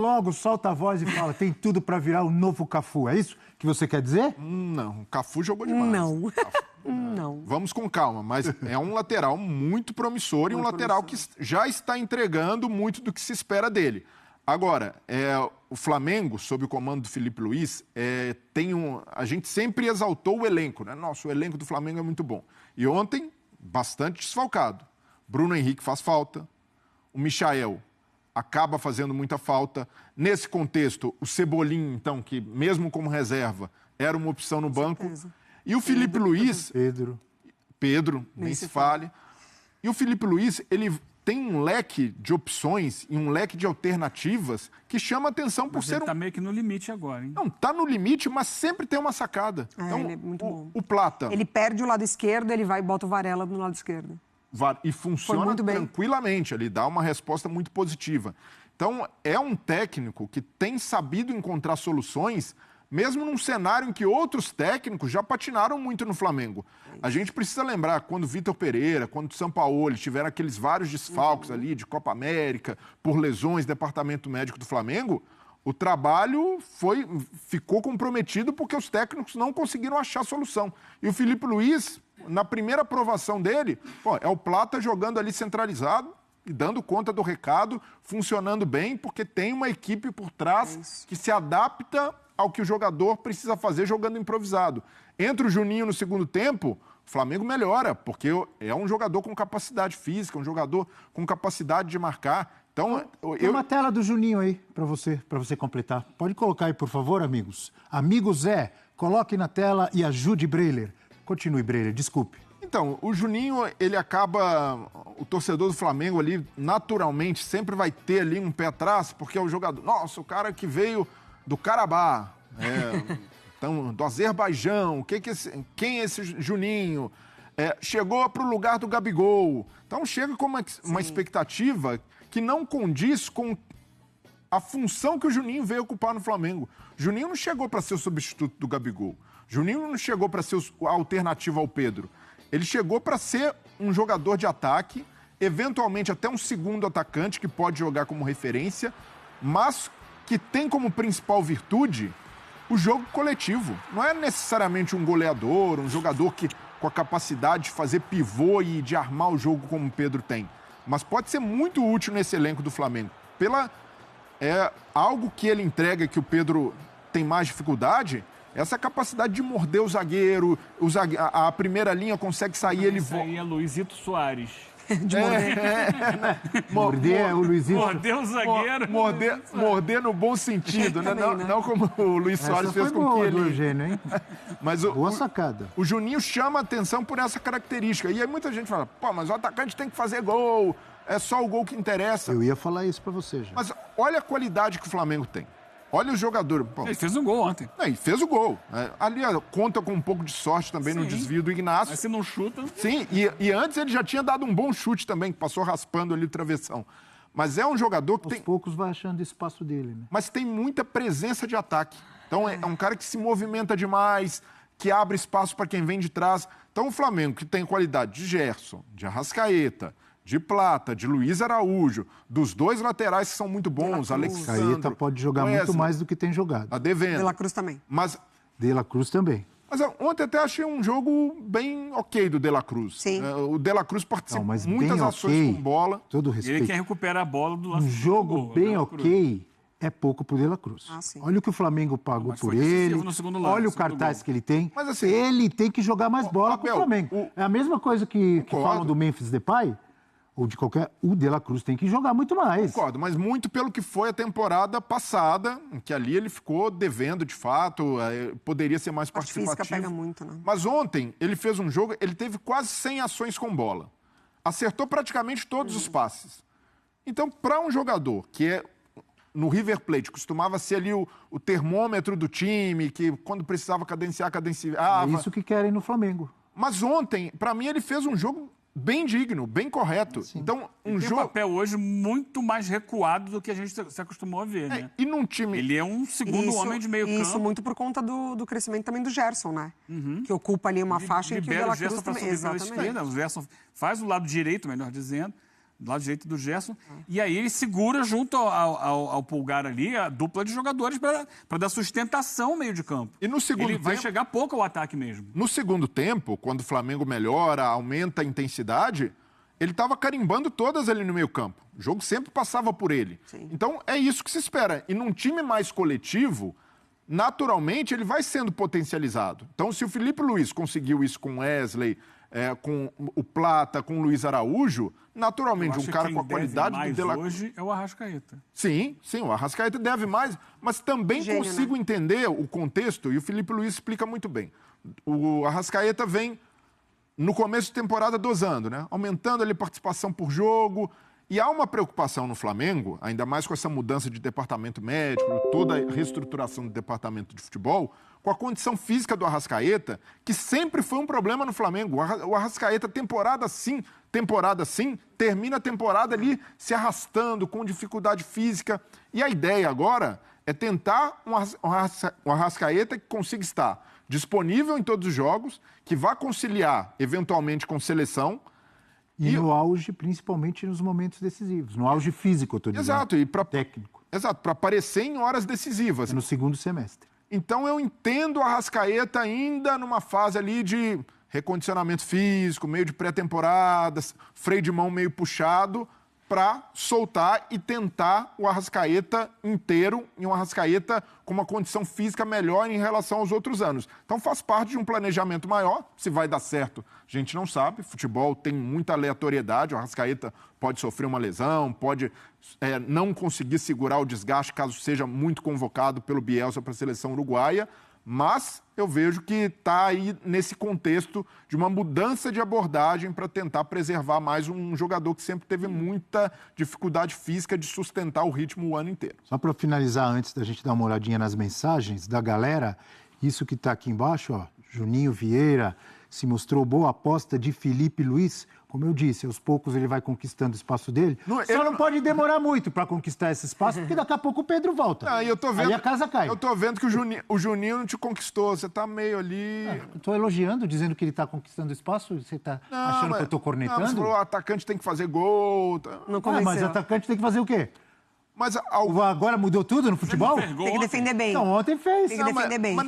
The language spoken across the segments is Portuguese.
Logo, solta a voz e fala, tem tudo para virar o novo Cafu. É isso que você quer dizer? Não, o Cafu jogou demais. Não. Cafu, Não. Vamos com calma, mas é um lateral muito promissor e um lateral que já está entregando muito do que se espera dele. Agora, o Flamengo, sob o comando do Felipe Luiz, a gente sempre exaltou o elenco, né? Nossa, o elenco do Flamengo é muito bom. E ontem, bastante desfalcado. Bruno Henrique faz falta, o Michael acaba fazendo muita falta. Nesse contexto, o Cebolinha, então, que mesmo como reserva, era uma opção no banco. Certeza. E o Felipe Luiz... Pedro, nem se fale. E o Felipe Luiz, ele tem um leque de opções e um leque de alternativas que chama atenção por ser ele tá meio que no limite agora, hein? Não, tá no limite, mas sempre tem uma sacada. Então, ele é muito bom. O Plata... Ele perde o lado esquerdo, ele vai e bota o Varela no lado esquerdo. E funciona muito bem. tranquilamente, ele dá uma resposta muito positiva. Então, é um técnico que tem sabido encontrar soluções, mesmo num cenário em que outros técnicos já patinaram muito no Flamengo. A gente precisa lembrar, quando Vitor Pereira, quando Sampaoli tiveram aqueles vários desfalques ali de Copa América, por lesões, departamento médico do Flamengo, o trabalho ficou comprometido porque os técnicos não conseguiram achar solução. E o Felipe Luiz, na primeira aprovação dele, é o Plata jogando ali centralizado e dando conta do recado, funcionando bem, porque tem uma equipe por trás que se adapta ao que o jogador precisa fazer jogando improvisado. Entra o Juninho no segundo tempo, o Flamengo melhora, porque é um jogador com capacidade física, um jogador com capacidade de marcar. Então, Tem uma tela do Juninho aí para você completar. Pode colocar aí, por favor, amigos. Amigo Zé, coloque na tela e ajude Breiler. Continue, Breiler, desculpe. Então, o Juninho, ele acaba... O torcedor do Flamengo ali, naturalmente, sempre vai ter ali um pé atrás, porque é o jogador... Nossa, o cara que veio do Karabá, então, do Azerbaijão, quem é esse Juninho? Chegou para o lugar do Gabigol. Então, chega com uma expectativa que não condiz com a função que o Juninho veio ocupar no Flamengo. Juninho não chegou para ser o substituto do Gabigol. Juninho não chegou para ser a alternativa ao Pedro. Ele chegou para ser um jogador de ataque, eventualmente até um segundo atacante que pode jogar como referência, mas que tem como principal virtude o jogo coletivo. Não é necessariamente um goleador, um jogador que com a capacidade de fazer pivô e de armar o jogo como o Pedro tem. Mas pode ser muito útil nesse elenco do Flamengo. Algo que ele entrega que o Pedro tem mais dificuldade, essa capacidade de morder o zagueiro, a primeira linha consegue sair, ele volta. Isso aí é Luizito Soares. De morder. Morder o Luizito. Morder o zagueiro. Morder no bom sentido, né? Também, né? Não como o Luiz Soares fez com que ele... Eugênio, hein? Mas Boa sacada. O Juninho chama a atenção por essa característica. E aí muita gente fala, mas o atacante tem que fazer gol, é só o gol que interessa. Eu ia falar isso pra você já. Mas olha a qualidade que o Flamengo tem. Olha o jogador. Ele fez um gol ontem. E fez o gol. Ali conta com um pouco de sorte também no desvio do Ignacio. Mas se não chuta... Sim, e antes ele já tinha dado um bom chute também, que passou raspando ali o travessão. Mas é um jogador que Aos poucos vai achando espaço dele, né? Mas tem muita presença de ataque. Então é um cara que se movimenta demais, que abre espaço para quem vem de trás. Então o Flamengo, que tem qualidade de Gerson, de Arrascaeta, de Plata, de Luiz Araújo, dos dois laterais que são muito bons, Alexandre. Arrascaeta pode jogar muito mais do que tem jogado. Tá devendo. De La Cruz também. De La Cruz também. Mas ontem até achei um jogo bem ok do De La Cruz. Sim. O De La Cruz participou de muitas bem ações com bola. Todo respeito. Ele quer recuperar a bola do lado Um jogo bem ok é pouco pro De La Cruz. Olha o que o Flamengo pagou por ele. Olha o cartaz que ele tem. Mas, assim, ele tem que jogar mais bola pro Flamengo. É a mesma coisa que falam do Memphis Depay. Ou de qualquer... O De La Cruz tem que jogar muito mais. Concordo, mas muito pelo que foi a temporada passada, em que ali ele ficou devendo de fato, poderia ser mais participativo. Física pega muito, né? Mas ontem ele fez um jogo, ele teve quase 100 ações com bola. Acertou praticamente todos os passes. Então, para um jogador que no River Plate costumava ser ali o termômetro do time, que quando precisava cadenciava. É isso que querem no Flamengo. Mas ontem, para mim, ele fez um jogo bem digno, bem correto. Sim. Então, tem um papel hoje muito mais recuado do que a gente se acostumou a ver, né? E num time... Ele é um segundo homem de meio campo. Isso muito por conta do crescimento também do Gerson, né? Que ocupa ali uma faixa em que o De La Cruz também... Exatamente. O Gerson faz o lado direito, melhor dizendo, do lado direito do Gerson, e aí ele segura junto ao Pulgar ali a dupla de jogadores para dar sustentação ao meio de campo. E no segundo ele tempo, vai chegar pouco ao ataque mesmo. No segundo tempo, quando o Flamengo melhora, aumenta a intensidade, ele estava carimbando todas ali no meio campo. O jogo sempre passava por ele. Sim. Então, é isso que se espera. E num time mais coletivo, naturalmente, ele vai sendo potencializado. Então, se o Felipe Luiz conseguiu isso com Wesley, com o Plata, com o Luiz Araújo, naturalmente, um cara com a qualidade do De La... hoje é o Arrascaeta. Sim, o Arrascaeta deve mais, mas também consigo entender o contexto, e o Felipe Luiz explica muito bem. O Arrascaeta vem no começo de temporada dosando, né? Aumentando ali a participação por jogo. E há uma preocupação no Flamengo, ainda mais com essa mudança de departamento médico, toda a reestruturação do departamento de futebol, com a condição física do Arrascaeta, que sempre foi um problema no Flamengo. O Arrascaeta, temporada sim, termina a temporada ali se arrastando, com dificuldade física. E a ideia agora é tentar um Arrascaeta que consiga estar disponível em todos os jogos, que vá conciliar, eventualmente, com seleção. E no auge, principalmente nos momentos decisivos. No auge físico, eu estou dizendo. Exato, e para técnico. Exato, para aparecer em horas decisivas. É no segundo semestre. Então eu entendo a Arrascaeta ainda numa fase ali de recondicionamento físico, meio de pré-temporada, freio de mão meio puxado, para soltar e tentar o Arrascaeta inteiro e um Arrascaeta com uma condição física melhor em relação aos outros anos. Então faz parte de um planejamento maior. Se vai dar certo, a gente não sabe. Futebol tem muita aleatoriedade. O Arrascaeta pode sofrer uma lesão, pode não conseguir segurar o desgaste caso seja muito convocado pelo Bielsa para a seleção uruguaia. Mas eu vejo que está aí nesse contexto de uma mudança de abordagem para tentar preservar mais um jogador que sempre teve muita dificuldade física de sustentar o ritmo o ano inteiro. Só para finalizar, antes da gente dar uma olhadinha nas mensagens da galera, isso que está aqui embaixo, ó, Juninho Vieira, se mostrou boa aposta de Felipe Luiz. Como eu disse, aos poucos ele vai conquistando o espaço dele. Só não pode demorar muito para conquistar esse espaço, porque daqui a pouco o Pedro volta. Aí a casa cai. Eu tô vendo que o Juninho não te conquistou. Você tá meio ali... Eu tô elogiando, dizendo que ele tá conquistando espaço. Você tá achando que eu tô cornetando? Você falou, o atacante tem que fazer gol. Não convenceu. Mas o atacante tem que fazer o quê? Mas agora mudou tudo no futebol? Tem que defender bem. Então, ontem fez. Tem que defender bem. Mas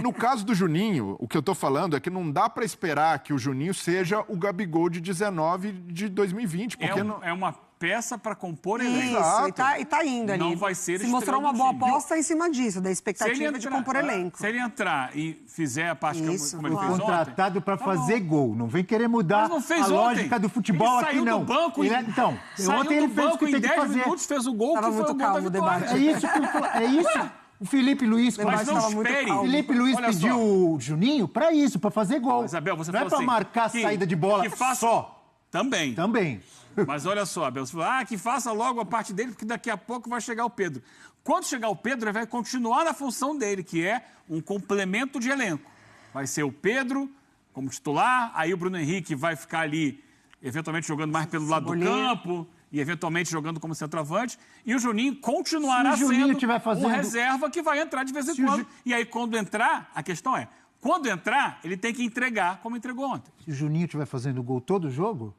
no caso do Juninho, o que eu tô falando é que não dá para esperar que o Juninho seja o Gabigol de 19 de 2020. Porque é uma peça para compor elenco. Isso, e tá indo ali. Não vai ser Se mostrou uma boa aposta em cima disso, da expectativa de compor elenco. Se ele entrar e fizer a parte como ele fez ontem... Contratado para fazer gol. Não vem querer mudar a lógica do futebol aqui, não. Ele saiu do banco então, ontem ele fez o que tem que fazer. Em 10 minutos fez o gol que foi muito o gol calmo da o vitória. debate. É isso. O Felipe Luiz... Mas não espere. O Felipe Luiz pediu o Juninho para isso, para fazer gol. Isabel, você não falou é para marcar a saída de bola só. Também. Mas olha só, Abel, você falou, que faça logo a parte dele, porque daqui a pouco vai chegar o Pedro. Quando chegar o Pedro, ele vai continuar na função dele, que é um complemento de elenco. Vai ser o Pedro como titular, aí o Bruno Henrique vai ficar ali, eventualmente jogando mais pelo lado do campo, e eventualmente jogando como centroavante, e o Juninho continuará sendo o reserva que vai entrar de vez em quando. E aí, quando entrar, a questão é, quando entrar, ele tem que entregar como entregou ontem. Se o Juninho estiver fazendo gol todo jogo,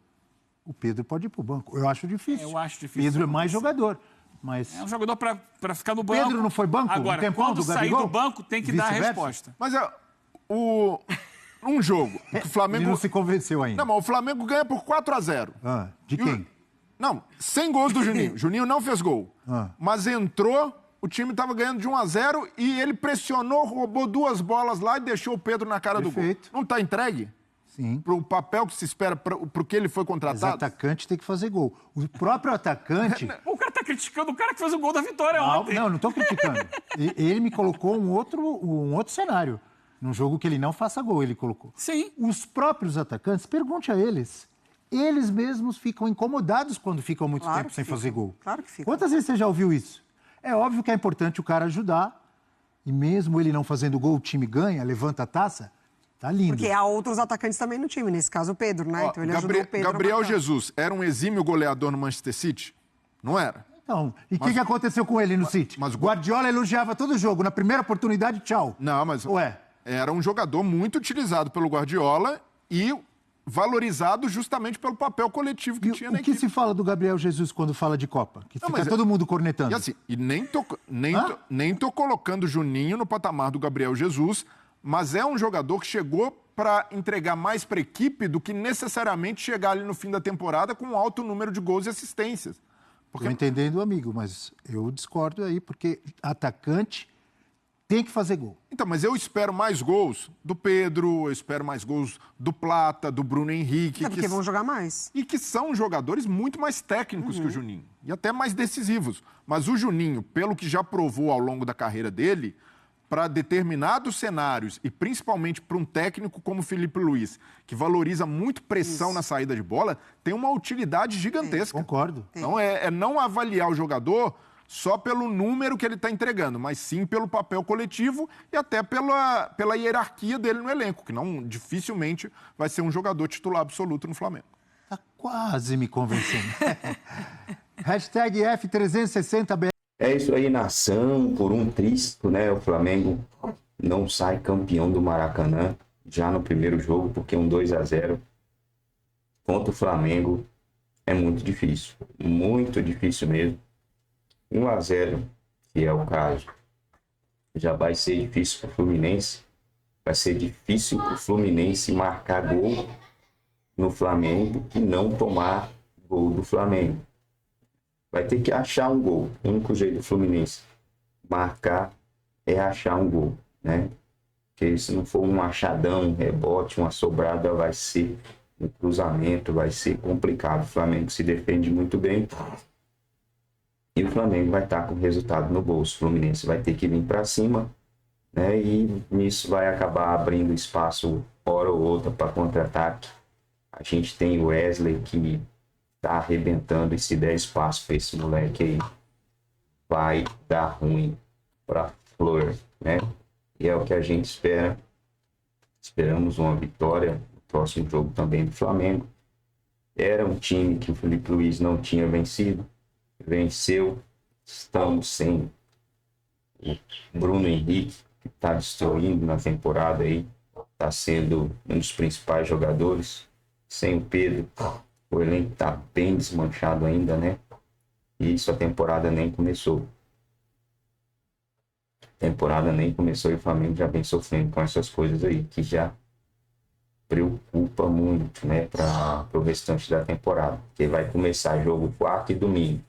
o Pedro pode ir para o banco. Eu acho difícil. Eu acho difícil. Pedro é mais jogador. Mas... É um jogador para ficar no banco. Pedro não foi banco? Agora, quando sair do banco, tem que dar a resposta. Mas um jogo, o Flamengo... Ele não se convenceu ainda. Não, mas o Flamengo ganha por 4-0. De quem? Não, sem gols do Juninho. Juninho não fez gol. Mas entrou, o time estava ganhando de 1-0 e ele pressionou, roubou 2 bolas lá e deixou o Pedro na cara do gol. Não está entregue? Sim. Para o papel que se espera, para o que ele foi contratado? Mas atacante tem que fazer gol. O próprio atacante... O cara está criticando o cara que fez o gol da vitória ontem. Não estou criticando. Ele me colocou um outro cenário. Num jogo que ele não faça gol, ele colocou. Sim. Os próprios atacantes, pergunte a eles. Eles mesmos ficam incomodados quando ficam muito tempo sem fazer gol. Claro que ficam. Quantas vezes você já ouviu isso? É óbvio que é importante o cara ajudar. E mesmo ele não fazendo gol, o time ganha, levanta a taça. Tá lindo. Porque há outros atacantes também no time, nesse caso o Pedro, né? Então ele ajudou o Pedro. Gabriel Jesus era um exímio goleador no Manchester City? Não era. Então, e o que aconteceu com ele no City? Mas Guardiola elogiava todo jogo, na primeira oportunidade, tchau. Não, mas era um jogador muito utilizado pelo Guardiola e valorizado justamente pelo papel coletivo que E tinha o na que equipe. se fala do Gabriel Jesus quando fala de Copa? Que Não, fica mas todo mundo cornetando. E assim, nem tô colocando o Juninho no patamar do Gabriel Jesus, mas é um jogador que chegou para entregar mais para a equipe do que necessariamente chegar ali no fim da temporada com um alto número de gols e assistências. Estou entendendo, amigo, mas eu discordo aí, porque atacante tem que fazer gol. Então, mas eu espero mais gols do Pedro, eu espero mais gols do Plata, do Bruno Henrique. É porque vão jogar mais. E que são jogadores muito mais técnicos que o Juninho. E até mais decisivos. Mas o Juninho, pelo que já provou ao longo da carreira dele, para determinados cenários, e principalmente para um técnico como o Felipe Luiz, que valoriza muito pressão na saída de bola, tem uma utilidade gigantesca. Concordo. Então é não avaliar o jogador só pelo número que ele está entregando, mas sim pelo papel coletivo e até pela hierarquia dele no elenco, que não dificilmente vai ser um jogador titular absoluto no Flamengo. Tá quase me convencendo. Hashtag F360BR. É isso aí, nação, por um tristo, né? O Flamengo não sai campeão do Maracanã já no primeiro jogo, porque um 2-0 contra o Flamengo é muito difícil mesmo. 1-0, que é o caso, já vai ser difícil para o Fluminense. Vai ser difícil para o Fluminense marcar gol no Flamengo e não tomar gol do Flamengo. Vai ter que achar um gol. O único jeito do Fluminense marcar é achar um gol, né? Porque se não for um achadão, um rebote, uma sobrada, vai ser um cruzamento, vai ser complicado. O Flamengo se defende muito bem e o Flamengo vai estar com o resultado no bolso. O Fluminense vai ter que vir para cima, né? E nisso vai acabar abrindo espaço, hora ou outra, para contra-ataque. A gente tem o Wesley que tá arrebentando, e se der espaço para esse moleque aí, vai dar ruim para Flor, né? E é o que a gente espera. Esperamos uma vitória no próximo jogo também do Flamengo. Era um time que o Felipe Luiz não tinha vencido. Venceu. Estamos sem o Bruno Henrique, que está destruindo na temporada aí. Está sendo um dos principais jogadores. Sem o Pedro. O elenco está bem desmanchado ainda, né? E isso a temporada nem começou. A temporada nem começou e o Flamengo já vem sofrendo com essas coisas aí, que já preocupa muito, né? Para o restante da temporada. Porque vai começar jogo quarta e domingo.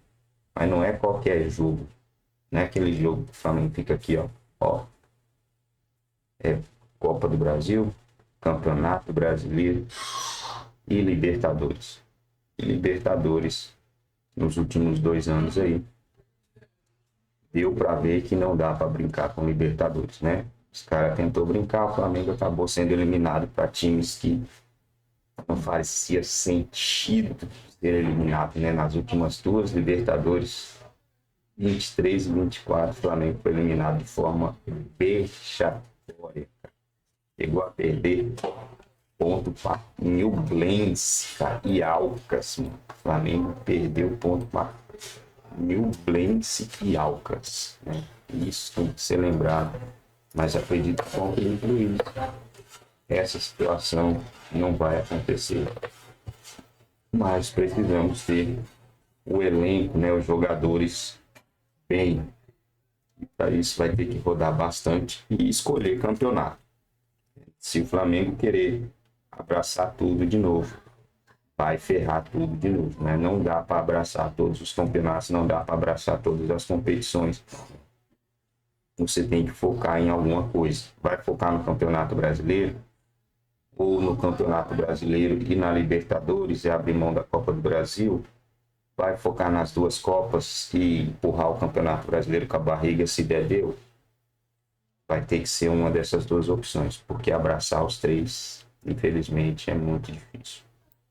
Mas não é qualquer jogo. Não é aquele jogo que o Flamengo fica aqui, ó. É Copa do Brasil, Campeonato Brasileiro e Libertadores. E Libertadores, nos últimos 2 anos aí, deu para ver que não dá para brincar com Libertadores, né? Os caras tentou brincar, o Flamengo acabou sendo eliminado para times que não fazia sentido ser eliminado, né? Nas últimas 2 Libertadores, 23 e 24, o Flamengo foi eliminado de forma vexatória. Chegou a perder ponto para Nublense, cara, e Alcas, mano. O Flamengo perdeu ponto para Nublense e Alcas, né? Isso tem que ser lembrado. Mas acredito que com o Felipe Luiz essa situação não vai acontecer. Mas precisamos ter o elenco, né, os jogadores bem. E para isso vai ter que rodar bastante e escolher campeonato. Se o Flamengo querer abraçar tudo de novo, vai ferrar tudo de novo, né? Não dá para abraçar todos os campeonatos, não dá para abraçar todas as competições. Você tem que focar em alguma coisa. Vai focar no Campeonato Brasileiro, ou no Campeonato Brasileiro e na Libertadores e abrir mão da Copa do Brasil. Vai focar nas 2 Copas e empurrar o Campeonato Brasileiro com a barriga se der deu. Vai ter que ser uma dessas 2 opções, porque abraçar os 3, infelizmente, é muito difícil.